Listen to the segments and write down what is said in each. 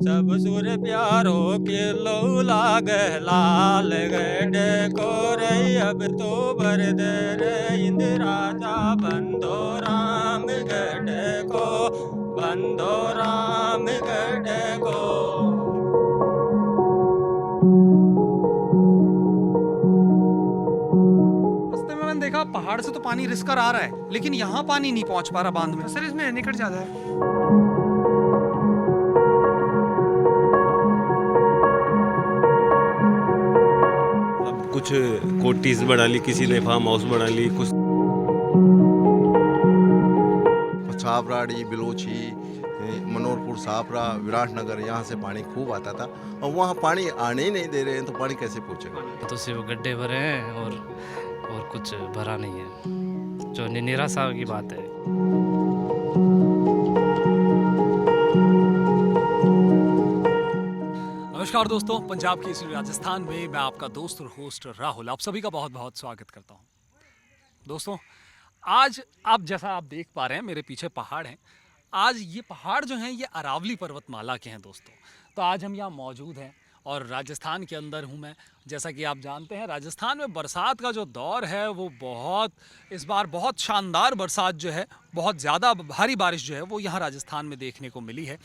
सब सुर प्यारो के लो लाग लाल गढ़ को रे अब तो बरदर इंद्र राजा बंदो राम गढ़ को बंदो राम गढ़ को। रास्ते में मैंने देखा पहाड़ से तो पानी रिस कर आ रहा है, लेकिन यहाँ पानी नहीं पहुँच पा रहा बांध में। सर इसमें निकट ज़्यादा है। अब कुछ कोटीज बना ली, किसी ने फार्म हाउस बना ली, कुछ छापराड़ी, बिलोची, मनोरपुर, सापरा, विराटनगर, यहाँ से पानी खूब आता था और वहाँ पानी आने ही नहीं दे रहे हैं, तो पानी कैसे पहुँचेगा। तो सिर्फ गड्ढे भरे हैं और कुछ भरा नहीं है, जो निराशा की बात है। नमस्कार दोस्तों, पंजाब की इस राजस्थान में मैं आपका दोस्त और होस्ट राहुल आप सभी का बहुत बहुत स्वागत करता हूं। दोस्तों, आज आप जैसा आप देख पा रहे हैं मेरे पीछे पहाड़ हैं। आज ये पहाड़ जो हैं ये अरावली पर्वतमाला के हैं दोस्तों। तो आज हम यहाँ मौजूद हैं और राजस्थान के अंदर हूँ मैं। जैसा कि आप जानते हैं राजस्थान में बरसात का जो दौर है वो इस बार बहुत शानदार बरसात जो है, बहुत ज़्यादा भारी बारिश जो है वो यहाँ राजस्थान में देखने को मिली है।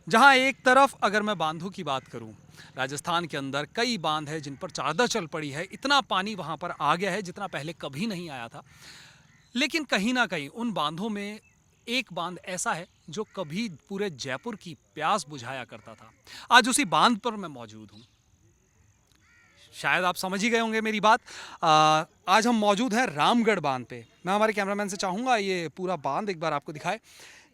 जहाँ एक तरफ अगर मैं बांधों की बात करूँ, राजस्थान के अंदर कई बांध है जिन पर चादर चल पड़ी है। इतना पानी वहाँ पर आ गया है जितना पहले कभी नहीं आया था। लेकिन कहीं ना कहीं उन बांधों में एक बांध ऐसा है जो कभी पूरे जयपुर की प्यास बुझाया करता था। आज उसी बांध पर मैं मौजूद हूँ। शायद आप समझ ही गए होंगे मेरी बात। आज हम मौजूद हैं रामगढ़ बांध पे। मैं हमारे कैमरामैन से चाहूँगा ये पूरा बांध एक बार आपको दिखाए।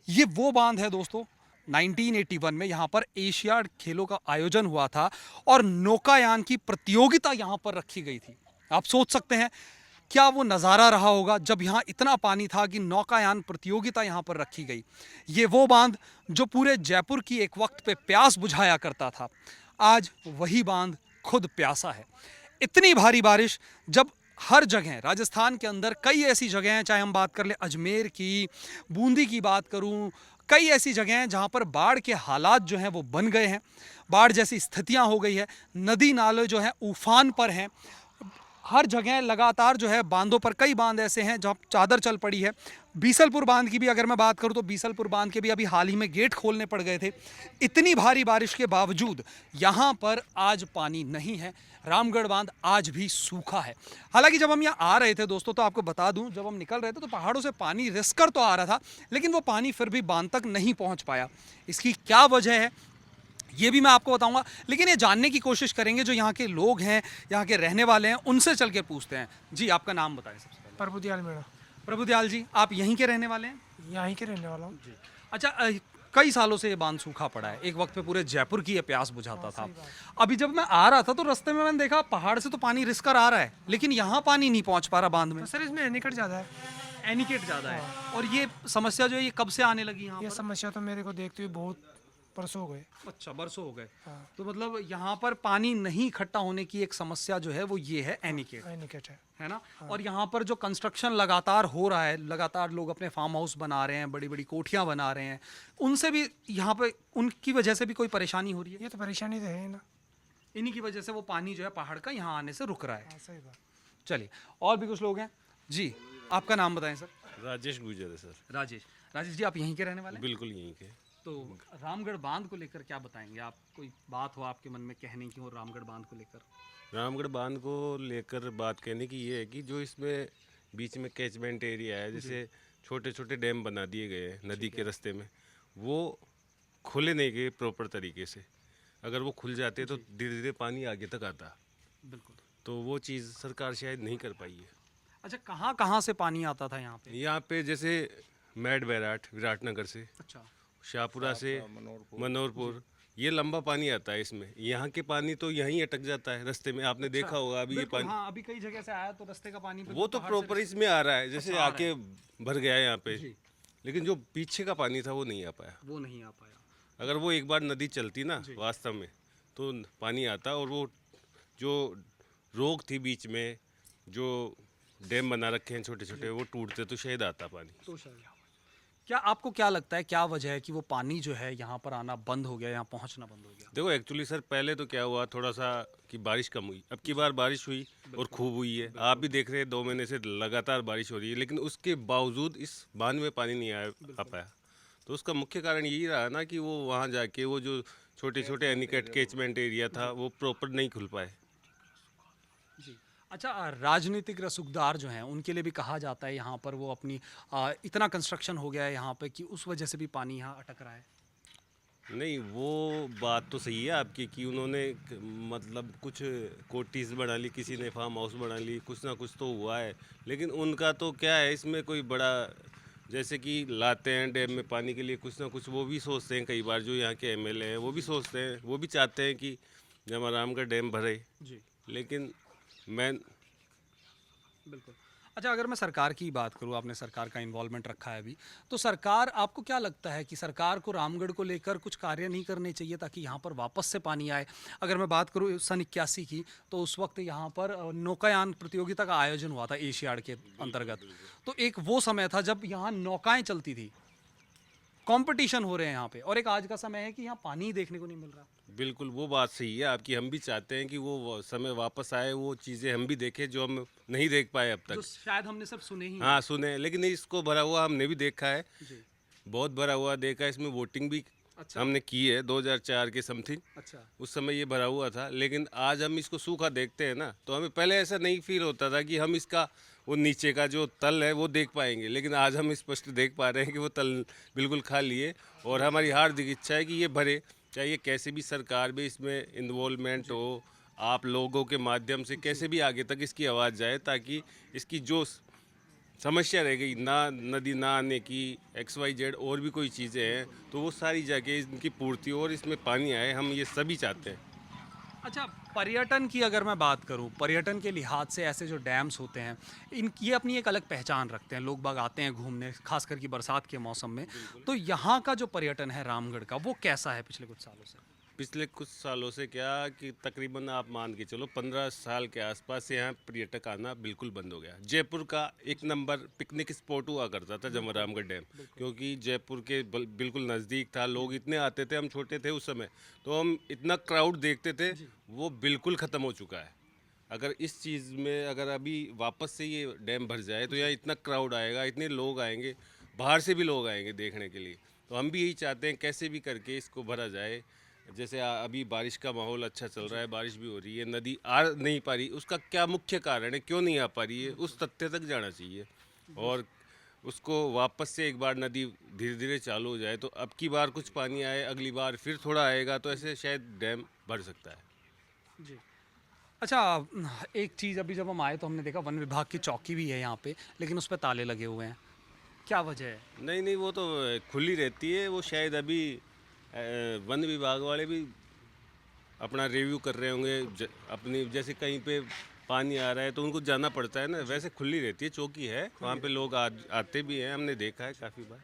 ये वो बांध है दोस्तों, 1981 में यहाँ पर एशियाड खेलों का आयोजन हुआ था और नौकायान की प्रतियोगिता यहाँ पर रखी गई थी। आप सोच सकते हैं क्या वो नज़ारा रहा होगा जब यहाँ इतना पानी था कि नौकायान प्रतियोगिता यहाँ पर रखी गई। ये वो बांध जो पूरे जयपुर की एक वक्त पे प्यास बुझाया करता था, आज वही बांध खुद प्यासा है। इतनी भारी बारिश जब हर जगह राजस्थान के अंदर कई ऐसी जगह हैं, चाहे हम बात कर ले अजमेर की, बूंदी की बात करूं, कई ऐसी जगह हैं जहां पर बाढ़ के हालात जो हैं वो बन गए हैं, बाढ़ जैसी स्थितियां हो गई है, नदी नाले जो हैं उफान पर हैं। हर जगह लगातार जो है बांधों पर कई बांध ऐसे हैं जहाँ चादर चल पड़ी है। बीसलपुर बांध की भी अगर मैं बात करूं तो बीसलपुर बांध के भी अभी हाल ही में गेट खोलने पड़ गए थे। इतनी भारी बारिश के बावजूद यहाँ पर आज पानी नहीं है। रामगढ़ बांध आज भी सूखा है। हालांकि जब हम यहाँ आ रहे थे दोस्तों, तो आपको बता दूं, जब हम निकल रहे थे तो पहाड़ों से पानी रिस कर तो आ रहा था, लेकिन वो पानी फिर भी बांध तक नहीं पहुँच पाया। इसकी क्या वजह है ये भी मैं आपको बताऊंगा, लेकिन ये जानने की कोशिश करेंगे जो यहाँ के लोग हैं, यहाँ के रहने वाले हैं, उनसे चल के पूछते हैं। जी, आपका नाम बताएं सबसे पहले। प्रभुदयाल मेरा। प्रभुदयाल जी, आप यहीं के रहने वाले हैं? यहाँ के रहने वाला हूँ। जी। अच्छा, कई सालों से ये बांध सूखा पड़ा है। एक वक्त पे पूरे जयपुर की ये प्यास बुझाता था। अभी जब मैं आ रहा था तो रास्ते में मैंने देखा पहाड़ से तो पानी रिस कर आ रहा है, लेकिन यहाँ पानी नहीं पहुँच पा रहा बांध में। तो सर इसमें निकट ज़्यादा है। एनिकेट ज़्यादा है। और ये समस्या जो है ये कब से आने लगी यहाँ ये पर? समस्या तो मेरे को देखते हुए बहुत परसों हो गए। अच्छा, बरसों हो गए। हाँ। तो मतलब यहाँ पर पानी नहीं इकट्ठा होने की एक समस्या जो है वो ये है, एनिकेट निकट है। ना। और यहाँ पर जो कंस्ट्रक्शन लगातार हो रहा है, लगातार लोग अपने फार्म हाउस बना रहे हैं, बड़ी बड़ी कोठियाँ बना रहे हैं, उनसे भी यहाँ पे उनकी वजह से भी कोई परेशानी हो रही है? ये तो परेशानी तो है ना। इन्हीं की वजह से वो पानी जो है पहाड़ का यहाँ आने से रुक रहा है। हाँ, सही बात। चलिए, और भी कुछ लोग हैं। जी, आपका नाम बताएं सर। राजेश गुजर है सर। राजेश। राजेश जी, आप यहीं के रहने वाले हैं? बिल्कुल यहीं के। तो रामगढ़ बांध को लेकर क्या बताएंगे आप? कोई बात हो आपके मन में कहने की हो रामगढ़ बांध को लेकर? रामगढ़ बांध को लेकर बात कहने की ये है कि जो इसमें बीच में कैचमेंट एरिया है, जैसे छोटे छोटे डैम बना दिए गए हैं नदी के रास्ते में, वो खुले नहीं गए प्रॉपर तरीके से। अगर वो खुल जाते तो धीरे धीरे पानी आगे तक आता। बिल्कुल। तो वो चीज़ सरकार शायद नहीं कर पाई है। अच्छा, कहाँ कहाँ से पानी आता था यहाँ पे? यहाँ पे जैसे मैड बैराट विराटनगर से, अच्छा। शाहपुरा से, मनोरपुर, ये लंबा पानी आता है इसमें। यहाँ के पानी तो यहीं अटक जाता है रास्ते में, आपने देखा होगा अभी ये बिल्कुल, पानी। हाँ, अभी कई जगह से आया तो रास्ते का पानी वो तो प्रॉपर इसमें आ रहा है, जैसे अच्छा, आ आके भर गया है यहाँ पे। जी। लेकिन जो पीछे का पानी था वो नहीं आ पाया। वो नहीं आ पाया। अगर वो एक बार नदी चलती ना वास्तव में, तो पानी आता। और वो जो रोक थी बीच में, जो डैम बना रखे हैं छोटे छोटे, वो टूटते तो शायद आता पानी। तो शायद क्या आपको क्या लगता है, क्या वजह है कि वो पानी जो है यहाँ पर आना बंद हो गया, यहाँ पहुँचना बंद हो गया? देखो एक्चुअली सर पहले तो क्या हुआ थोड़ा सा कि बारिश कम हुई, अब की बार बारिश हुई और खूब हुई है। आप भी देख रहे हैं 2 महीने से लगातार बारिश हो रही है, लेकिन उसके बावजूद इस बांध में पानी नहीं आ पाया। तो उसका मुख्य कारण यही रहा ना कि वो वहाँ जाके वो जो छोटे छोटे एनिकट कैचमेंट एरिया था वो प्रॉपर नहीं खुल पाए। जी। अच्छा, राजनीतिक रसूखदार जो हैं उनके लिए भी कहा जाता है यहाँ पर वो अपनी इतना कंस्ट्रक्शन हो गया है यहाँ पे कि उस वजह से भी पानी यहाँ अटक रहा है। नहीं वो बात तो सही है आपकी कि उन्होंने मतलब कुछ कोठीज बना ली, किसी ने फार्म हाउस बना ली, कुछ ना कुछ तो हुआ है। लेकिन उनका तो क्या है इसमें कोई बड़ा, जैसे कि लाते हैं डैम में पानी के लिए कुछ ना कुछ, वो भी सोचते हैं कई बार जो यहाँ के एमएलए हैं वो भी सोचते हैं, वो भी चाहते हैं कि जमाराम का डैम भरे। जी, लेकिन मैं बिल्कुल। अच्छा, अगर मैं सरकार की बात करूँ, आपने सरकार का इन्वॉल्वमेंट रखा है अभी, तो सरकार, आपको क्या लगता है कि सरकार को रामगढ़ को लेकर कुछ कार्य नहीं करने चाहिए ताकि यहाँ पर वापस से पानी आए? अगर मैं बात करूँ सन 81 की, तो उस वक्त यहाँ पर नौकायान प्रतियोगिता का आयोजन हुआ था एशियाड के अंतर्गत। तो एक वो समय था जब यहाँ नौकाएं चलती थी, कंपटीशन हो रहे हैं यहाँ पे, और एक आज का समय है कि यहाँ पानी ही देखने को नहीं मिल रहा। बिल्कुल वो बात सही है आपकी, हम भी चाहते हैं कि वो समय वापस आए, वो चीज़ें हम भी देखें जो हम नहीं देख पाए अब जो तक। शायद हमने सब सुने ही। हाँ सुने, लेकिन इसको भरा हुआ हमने भी देखा है, जी। बहुत भरा हुआ देखा है। इसमें वोटिंग भी अच्छा। हमने की है 2004 के समथिंग, अच्छा। उस समय ये भरा हुआ था। लेकिन आज हम इसको सूखा देखते हैं ना, तो हमें पहले ऐसा नहीं फील होता था कि हम इसका वो नीचे का जो तल है वो देख पाएंगे, लेकिन आज हम स्पष्ट देख पा रहे हैं कि वो तल बिल्कुल खाली है। और हमारी हार्दिक इच्छा है कि ये भरे, चाहे कैसे भी सरकार भी इसमें इन्वॉल्वमेंट हो, आप लोगों के माध्यम से कैसे भी आगे तक इसकी आवाज़ जाए, ताकि इसकी जो समस्या रह गई ना, नदी ना आने की, XYZ और भी कोई चीज़ें हैं, तो वो सारी जाके इनकी पूर्ति और इसमें पानी आए, हम ये सभी चाहते हैं। अच्छा, पर्यटन की अगर मैं बात करूं, पर्यटन के लिहाज से ऐसे जो डैम्स होते हैं, ये अपनी एक अलग पहचान रखते हैं। लोग बाग आते हैं घूमने, खास करके बरसात के मौसम में। तो यहाँ का जो पर्यटन है रामगढ़ का, वो कैसा है पिछले कुछ सालों से? पिछले कुछ सालों से क्या कि तकरीबन आप मान के चलो 15 साल के आसपास से यहाँ पर्यटक आना बिल्कुल बंद हो गया। जयपुर का एक नंबर पिकनिक स्पॉट हुआ करता था जमरामगढ़ डैम, क्योंकि जयपुर के बिल्कुल नज़दीक था, लोग इतने आते थे, हम छोटे थे उस समय, तो हम इतना क्राउड देखते थे, वो बिल्कुल ख़त्म हो चुका है। अगर इस चीज़ में अगर अभी वापस से ये डैम भर जाए तो यहाँ इतना क्राउड आएगा, इतने लोग आएंगे, बाहर से भी लोग आएंगे देखने के लिए। तो हम भी यही चाहते हैं कैसे भी करके इसको भरा जाए। जैसे अभी बारिश का माहौल अच्छा चल रहा है, बारिश भी हो रही है, नदी आ नहीं पा रही, उसका क्या मुख्य कारण है, क्यों नहीं आ पा रही है, उस तथ्य तक जाना चाहिए। और उसको वापस से एक बार नदी धीरे धीरे चालू हो जाए, तो अब की बार कुछ पानी आए, अगली बार फिर थोड़ा आएगा, तो ऐसे शायद डैम भर सकता है। जी। अच्छा, एक चीज़, अभी जब हम आए तो हमने देखा वन विभाग की चौकी भी है यहाँ पे, लेकिन उस पर ताले लगे हुए हैं, क्या वजह है? नहीं नहीं, वो तो खुली रहती है, वो शायद अभी वन विभाग वाले भी अपना रिव्यू कर रहे होंगे, अपनी जैसे कहीं पे पानी आ रहा है तो उनको जाना पड़ता है ना, वैसे खुली रहती है, चौकी है वहाँ पे, लोग आते भी हैं, हमने देखा है काफ़ी बार।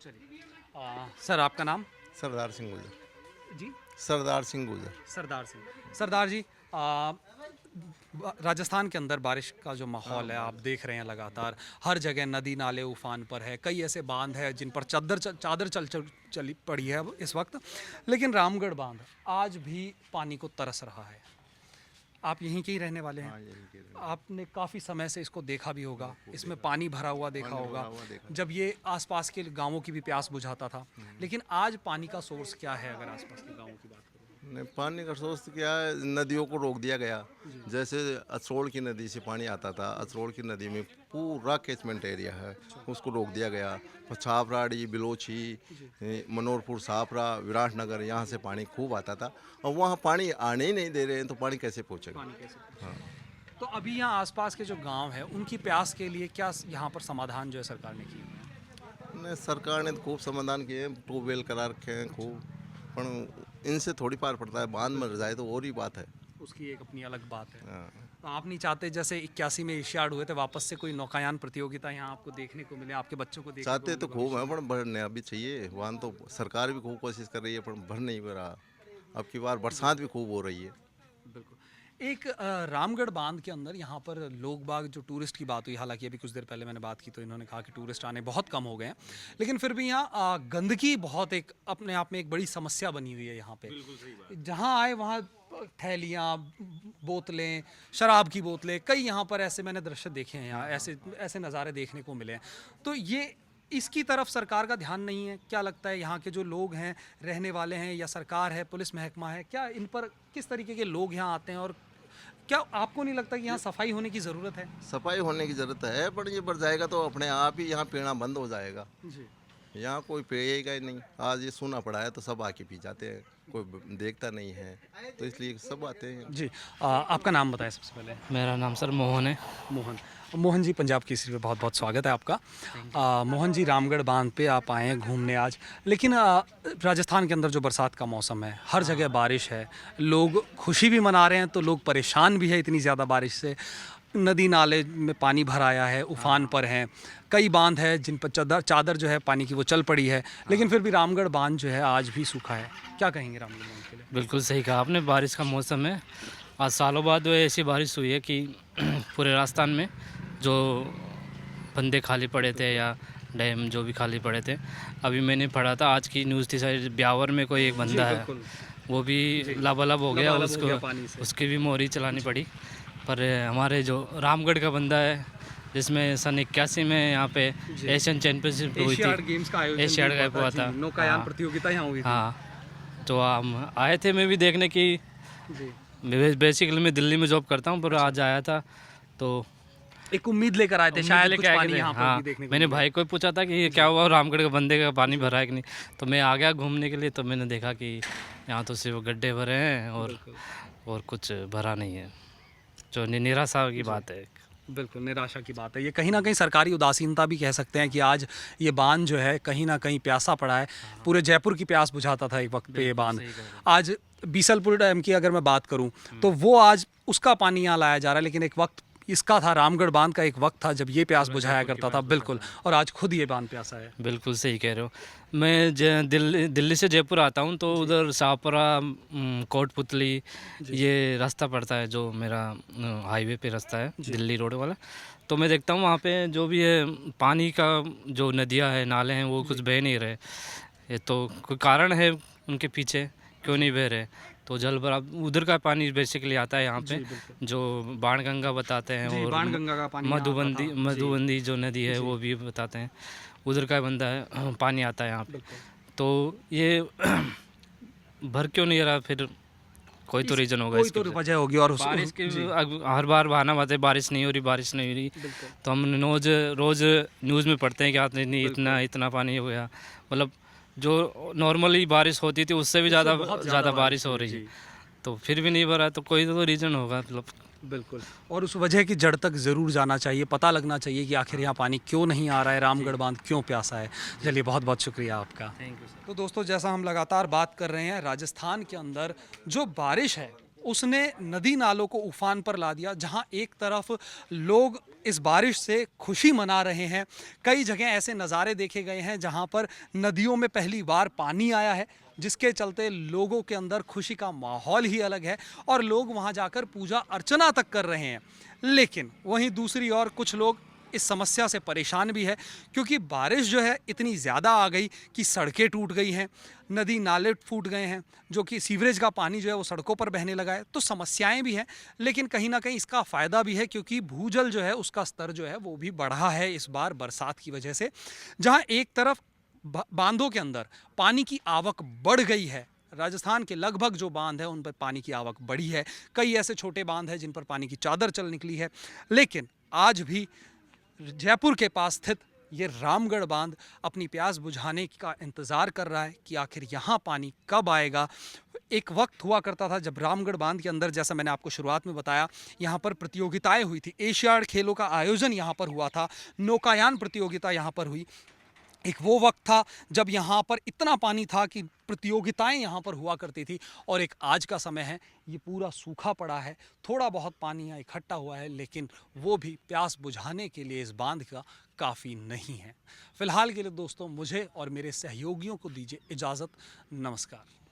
चलिए, सर आपका नाम? सरदार सिंह गुजर। जी, सरदार सिंह गुजर। सरदार सिंह। सरदार जी, राजस्थान के अंदर बारिश का जो माहौल है आप देख रहे हैं, लगातार हर जगह नदी नाले उफान पर है, कई ऐसे बांध है जिन पर चादर चली पड़ी है अब इस वक्त, लेकिन रामगढ़ बांध आज भी पानी को तरस रहा है। आप यहीं के ही रहने वाले हैं, आपने काफ़ी समय से इसको देखा भी होगा, इसमें पानी भरा हुआ देखा होगा जब ये आसपास के गांवों की भी प्यास बुझाता था, लेकिन आज पानी का सोर्स क्या है? अगर आसपास के गांवों की बात करें, नहीं, पानी का सोर्स क्या है, नदियों को रोक दिया गया। जैसे असरोड़ की नदी से पानी आता था, असरोड़ की नदी में पूरा कैचमेंट एरिया है, उसको रोक दिया गया। छापराड़ी, बिलोची, मनोरपुर, सापरा, विराटनगर, यहाँ से पानी खूब आता था, और वहाँ पानी आने ही नहीं दे रहे हैं, तो पानी कैसे पहुँचेगा? पानी कैसे? हाँ। तो अभी यहाँ आसपास के जो गांव हैं उनकी प्यास के लिए क्या यहाँ पर समाधान जो है सरकार ने किया? नहीं, सरकार ने तो खूब समाधान किए, ट्यूबवेल करा रखे हैं खूब, पर इनसे थोड़ी पार पड़ता है, बांध मर जाए तो और ही बात है। उसकी एक अपनी अलग बात है। हाँ। तो आप नहीं चाहते जैसे 81 में एशियाड हुए थे, वापस से कोई नौकायान प्रतियोगिता यहाँ आपको देखने को मिले, आपके बच्चों को देखने चाहते को तो मिले खूब है, पर भरने भी चाहिए। वहाँ तो सरकार भी खूब कोशिश कर रही है, पर भर नहीं रहा। अब की बार बरसात भी खूब हो रही है। बिल्कुल। एक रामगढ़ बांध के अंदर यहाँ पर लोग बाग जो टूरिस्ट की बात हुई, हालांकि अभी कुछ देर पहले मैंने बात की तो इन्होंने कहा कि टूरिस्ट आने बहुत कम हो गए हैं, लेकिन फिर भी यहाँ गंदगी बहुत एक अपने आप में एक बड़ी समस्या बनी हुई है यहाँ पे। जहाँ आए वहाँ थैलियाँ, बोतलें, शराब की बोतलें, कई यहाँ पर ऐसे मैंने दृश्य देखे हैं, यहाँ ऐसे ऐसे नज़ारे देखने को मिले हैं। तो ये इसकी तरफ सरकार का ध्यान नहीं है, क्या लगता है? यहाँ के जो लोग हैं, रहने वाले हैं, या सरकार है, पुलिस महकमा है, क्या इन पर किस तरीके के लोग यहाँ आते हैं? और क्या आपको नहीं लगता कि यहाँ सफाई होने की ज़रूरत है? सफाई होने की ज़रूरत है, पर ये बढ़ जाएगा तो अपने आप ही यहाँ पीना बंद हो जाएगा। जी यहाँ कोई पिएगा ही नहीं। आज ये सूना पड़ा है तो सब आके पी जाते हैं, कोई देखता नहीं है, तो इसलिए सब आते हैं। जी, आपका नाम बताएं सबसे पहले। मेरा नाम सर मोहन है। मोहन जी, पंजाब केसरी पे बहुत बहुत स्वागत है आपका। मोहन जी, रामगढ़ बांध पे आप आए हैं घूमने आज, लेकिन राजस्थान के अंदर जो बरसात का मौसम है, हर जगह बारिश है, लोग खुशी भी मना रहे हैं तो लोग परेशान भी है इतनी ज़्यादा बारिश से। नदी नाले में पानी भर आया है, उफान पर हैं, कई बांध है जिन पर चादर जो है पानी की वो चल पड़ी है, लेकिन फिर भी रामगढ़ बांध जो है आज भी सूखा है। क्या कहेंगे रामगढ़ बांध के लिए? बिल्कुल सही कहा आपने, बारिश का मौसम है। आज सालों बाद ऐसी बारिश हुई है कि पूरे राजस्थान में जो बंदे खाली पड़े थे या डैम जो भी खाली पड़े थे, अभी मैंने पढ़ा था आज की न्यूज़ थी शायद, ब्यावर में कोई एक बंदा है वो भी लबालब हो गया, उसकी भी मोहरी चलानी पड़ी। पर हमारे जो रामगढ़ का बंदा है, जिसमें सन 81 में यहाँ पे एशियन चैंपियनशिप हुई थी, एशियाड का हुआ था, नौकायान प्रतियोगिता यहाँ हुई थी। हाँ, तो हम आए थे मैं भी देखने की। बेसिकली मैं दिल्ली में जॉब करता हूँ, पर आज आया था तो एक उम्मीद लेकर आए थे शायद कुछ पानी यहाँ पर हाँ, भी देखने को मैंने मिलेगा। भाई को पूछा था कि ये क्या हुआ, रामगढ़ के बंदे का पानी भरा है कि नहीं, तो मैं आ गया घूमने के लिए, तो मैंने देखा कि यहाँ तो सिर्फ गड्ढे भरे हैं और कुछ भरा नहीं है, जो निराशा की बात है। बिल्कुल निराशा की बात है। ये कहीं ना कहीं सरकारी उदासीनता भी कह सकते हैं कि आज ये बांध जो है कहीं ना कहीं प्यासा पड़ा है। पूरे जयपुर की प्यास बुझाता था एक वक्त पे ये बांध। आज बीसलपुर डैम की अगर मैं बात करूं तो वो आज उसका पानी यहाँ लाया जा रहा है, लेकिन एक वक्त इसका था, रामगढ़ बांध का एक वक्त था जब ये प्यास बुझाया करता था। बिल्कुल, और आज खुद ये बांध प्यासा है। बिल्कुल सही कह रहे हो। मैं दिल्ली से जयपुर आता हूँ तो उधर शाहपुरा, कोटपुतली ये रास्ता पड़ता है, जो मेरा हाईवे पे रास्ता है दिल्ली रोड वाला। तो मैं देखता हूँ वहाँ पे जो भी है पानी का, जो नदियाँ हैं, नाले हैं, वो कुछ बह नहीं रहे। ये तो कोई कारण है उनके पीछे, क्यों नहीं बह रहे? तो जल भराव उधर का पानी बेसिकली आता है यहाँ पे, जो बाणगंगा बताते हैं, और बाणगंगा का पानी मधुबंदी जो नदी है वो भी बताते हैं, उधर का बंदा है पानी आता है यहाँ पे। तो ये भर क्यों नहीं रहा? फिर कोई तो रीज़न होगा, कोई तो वजह होगी। और बारिश की हर बार बहाना बात है, बारिश नहीं हो रही। तो हम रोज़ न्यूज़ में पढ़ते हैं कि इतना पानी हो गया, मतलब जो नॉर्मली बारिश होती थी उससे भी ज़्यादा बारिश हो रही है, तो फिर भी नहीं भरा, तो कोई तो रीज़न होगा मतलब। बिल्कुल, और उस वजह की जड़ तक ज़रूर जाना चाहिए, पता लगना चाहिए कि आखिर यहाँ पानी क्यों नहीं आ रहा है, रामगढ़ बांध क्यों प्यासा है। चलिए, बहुत बहुत शुक्रिया आपका। Thank you sir. तो दोस्तों, जैसा हम लगातार बात कर रहे हैं, राजस्थान के अंदर जो बारिश है उसने नदी नालों को उफान पर ला दिया। जहां एक तरफ लोग इस बारिश से खुशी मना रहे हैं, कई जगह ऐसे नज़ारे देखे गए हैं जहां पर नदियों में पहली बार पानी आया है, जिसके चलते लोगों के अंदर खुशी का माहौल ही अलग है और लोग वहां जाकर पूजा अर्चना तक कर रहे हैं। लेकिन वहीं दूसरी ओर कुछ लोग इस समस्या से परेशान भी है, क्योंकि बारिश जो है इतनी ज़्यादा आ गई कि सड़कें टूट गई हैं, नदी नाले फूट गए हैं, जो कि सीवरेज का पानी जो है वो सड़कों पर बहने लगा है। तो समस्याएं भी हैं, लेकिन कहीं ना कहीं इसका फ़ायदा भी है, क्योंकि भूजल जो है उसका स्तर जो है वो भी बढ़ा है इस बार बरसात की वजह से। जहाँ एक तरफ बांधों के अंदर पानी की आवक बढ़ गई है, राजस्थान के लगभग जो बांध है उन पर पानी की आवक बढ़ी है, कई ऐसे छोटे बांध हैं जिन पर पानी की चादर चल निकली है, लेकिन आज भी जयपुर के पास स्थित ये रामगढ़ बांध अपनी प्यास बुझाने का इंतज़ार कर रहा है कि आखिर यहाँ पानी कब आएगा। एक वक्त हुआ करता था जब रामगढ़ बांध के अंदर, जैसा मैंने आपको शुरुआत में बताया, यहाँ पर प्रतियोगिताएं हुई थी, एशियाड खेलों का आयोजन यहाँ पर हुआ था, नौकायान प्रतियोगिता यहाँ पर हुई। एक वो वक्त था जब यहाँ पर इतना पानी था कि प्रतियोगिताएं यहाँ पर हुआ करती थी, और एक आज का समय है, ये पूरा सूखा पड़ा है, थोड़ा बहुत पानी यहाँ इकट्ठा हुआ है, लेकिन वो भी प्यास बुझाने के लिए इस बांध का काफ़ी नहीं है। फ़िलहाल के लिए दोस्तों, मुझे और मेरे सहयोगियों को दीजिए इजाज़त। नमस्कार।